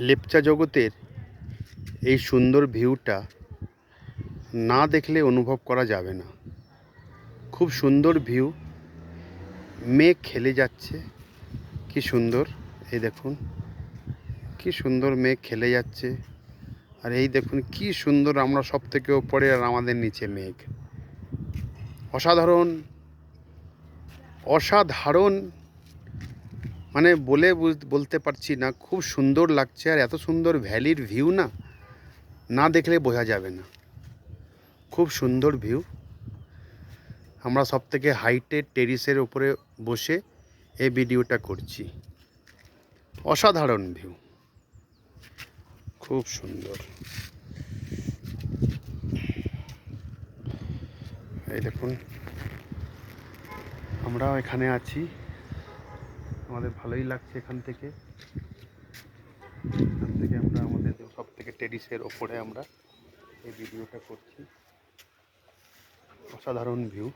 লেপচা জগতের এই সুন্দর ভিউটা না দেখলে অনুভব করা যাবে না। খুব সুন্দর ভিউ, মেঘ খেলে যাচ্ছে, কি সুন্দর। এই দেখুন কি সুন্দর মেঘ খেলে যাচ্ছে, আর এই দেখুন কি সুন্দর, আমরা সব থেকে ওপরে আর আমাদের নিচে মেঘ। অসাধারণ অসাধারণ, মানে বলতে পারছি না, খুব সুন্দর লাগছে। আর এত সুন্দর ভ্যালির ভিউ না, না দেখলে বোঝা যাবে না। খুব সুন্দর ভিউ। আমরা সব থেকে হাইটের টেরিসের উপরে বসে এই ভিডিওটা করছি। অসাধারণ ভিউ, খুব সুন্দর। এই দেখুন আমরাও এখানে আছি, আমাদের ভালোই লাগছে। এখান থেকে আমরা আমাদের সব থেকে টেরিসের ওপরে আমরা এই ভিডিওটা করছি। অসাধারণ ভিউ।